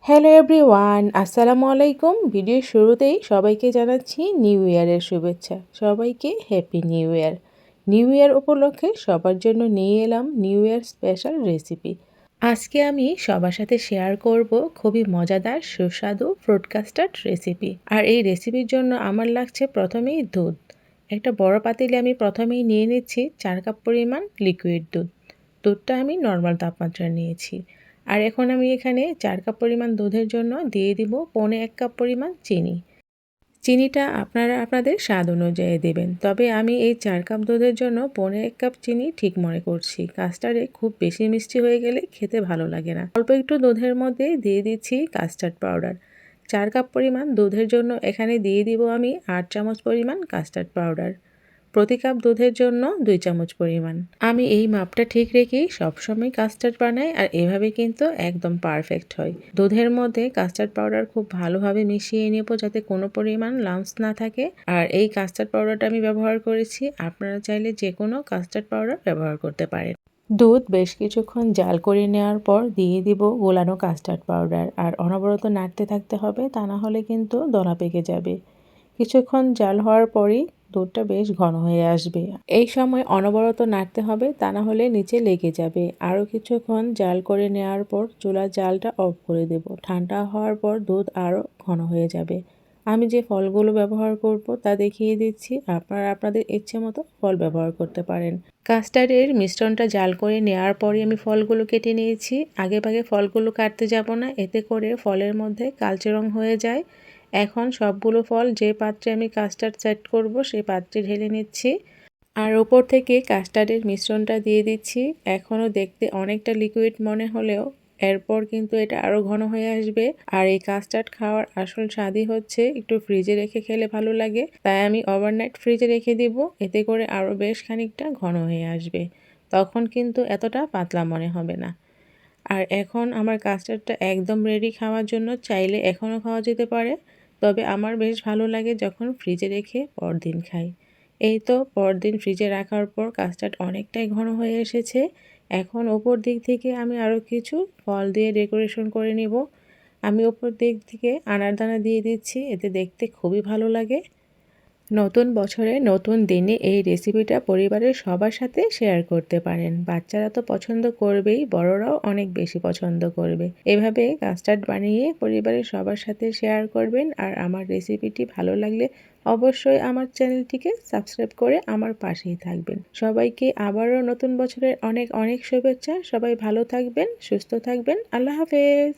Hello everyone, আসসালামু আলাইকুম। ভিডিওর শুরুতেই সবাইকে জানাচ্ছি নিউ ইয়ারের শুভেচ্ছা। সবাইকে happy new year. New year উপলক্ষে সবার জন্য নিয়ে এলাম নিউ ইয়ার স্পেশাল রেসিপি। আজকে আমি সবার সাথে শেয়ার করব খুবই মজাদার সুস্বাদু ফ্রুট কাস্টার্ড রেসিপি। আর এই রেসিপির জন্য আমার লাগছে প্রথমেই দুধ। একটা বড় পাতিলে আমি প্রথমেই নিয়ে নিচ্ছি 4 কাপ পরিমাণ লিকুইড দুধ। দুধটা আমি নর্মাল তাপমাত্রায় নিয়েছি। আর এখন আমি এখানে 4 কাপ পরিমাণ দুধের জন্য দিয়ে দিব 1.5 কাপ পরিমাণ চিনি। চিনিটা আপনারা আপনাদের স্বাদ অনুযায়ী দেবেন। তবে আমি এই 4 কাপ দুধের জন্য 1.5 কাপ চিনি ঠিক মনে করছি। কাস্টার্ডে খুব বেশি মিষ্টি হয়ে গেলে খেতে ভালো লাগে না। অল্প একটু দুধের মধ্যে দিয়ে দিচ্ছি কাস্টার্ড পাউডার। 4 কাপ পরিমাণ দুধের জন্য এখানে দিয়ে দিব আমি 8 চামচ পরিমাণ কাস্টার্ড পাউডার। প্রতি কাপ দুধের জন্য 2 চামচ পরিমাণ। আমি এই মাপটা ঠিক রেখেই সবসময় কাস্টার্ড বানাই, আর এভাবে কিন্তু একদম পারফেক্ট হয়। দুধের মধ্যে কাস্টার্ড পাউডার খুব ভালোভাবে মিশিয়ে নেব যাতে কোনো পরিমাণ লাম্পস না থাকে। আর এই কাস্টার্ড পাউডারটা আমি ব্যবহার করেছি, আপনারা চাইলে যে কোনো কাস্টার্ড পাউডার ব্যবহার করতে পারেন। দুধ বেশ কিছুক্ষণ জাল করে নেওয়ার পর দিয়ে দিব গোলানো কাস্টার্ড পাউডার, আর অনবরত নাড়তে থাকতে হবে, তা না হলে কিন্তু দলা পেকে যাবে। কিছুক্ষণ জাল হওয়ার পরেই দুধটা বেশ ঘন হয়ে আসবে। এই সময় অনবরত নাড়তে হবে, তা না হলে নিচে লেগে যাবে। আরও কিছুক্ষণ জাল করে নেওয়ার পর চুলার জালটা অফ করে দেব। ঠান্ডা হওয়ার পর দুধ আরও ঘন হয়ে যাবে। আমি যে ফলগুলো ব্যবহার করব তা দেখিয়ে দিচ্ছি, আপনারা আপনাদের ইচ্ছে মতো ফল ব্যবহার করতে পারেন। কাস্টার্ডের মিশ্রণটা জাল করে নেওয়ার পরে আমি ফলগুলো কেটে নিয়েছি। আগেভাগে ফলগুলো কাটতে যাব না, এতে করে ফলের মধ্যে কালচে রং হয়ে যায়। এখন সবগুলো ফল যে পাত্রে আমি কাস্টার্ড সেট করব সেই পাত্রে ঢেলে নিচ্ছি, আর ওপর থেকে কাস্টার্ডের মিশ্রণটা দিয়ে দিচ্ছি। এখনও দেখতে অনেকটা লিকুইড মনে হলেও এরপর কিন্তু এটা আরও ঘন হয়ে আসবে। আর এই কাস্টার্ড খাওয়ার আসল স্বাদই হচ্ছে একটু ফ্রিজে রেখে খেলে ভালো লাগে, তাই আমি ওভারনাইট ফ্রিজে রেখে দিব। এতে করে আরও বেশ খানিকটা ঘন হয়ে আসবে, তখন কিন্তু এতটা পাতলা মনে হবে না। আর এখন আমার কাস্টার্ডটা একদম রেডি খাওয়ার জন্য, চাইলে এখনও খাওয়া যেতে পারে, তবে আমার বেশ ভালো লাগে যখন ফ্রিজে রেখে পরদিন খাই। এই তো পরদিন ফ্রিজে রাখার পর কাস্টার্ড অনেকটাই ঘন হয়ে এসেছে। এখন ওপর দিক থেকে আমি আরও কিছু ফল দিয়ে ডেকোরেশন করে নিব। আমি ওপর দিক থেকে আনারদানা দিয়ে দিচ্ছি, এতে দেখতে খুবই ভালো লাগে। নতুন বছরে নতুন দিনে এই রেসিপিটা পরিবারের সবার সাথে শেয়ার করতে পারেন। বাচ্চারা তো পছন্দ করবেই, বড়রাও অনেক বেশি পছন্দ করবে। এভাবে কাস্টার্ড বানিয়ে পরিবারের সবার সাথে শেয়ার করবেন। আর আমার রেসিপিটি ভালো লাগলে অবশ্যই আমার চ্যানেলটিকে সাবস্ক্রাইব করে আমার পাশেই থাকবেন। সবাইকে আবারও নতুন বছরের অনেক অনেক শুভেচ্ছা। সবাই ভালো থাকবেন, সুস্থ থাকবেন। আল্লাহ হাফেজ।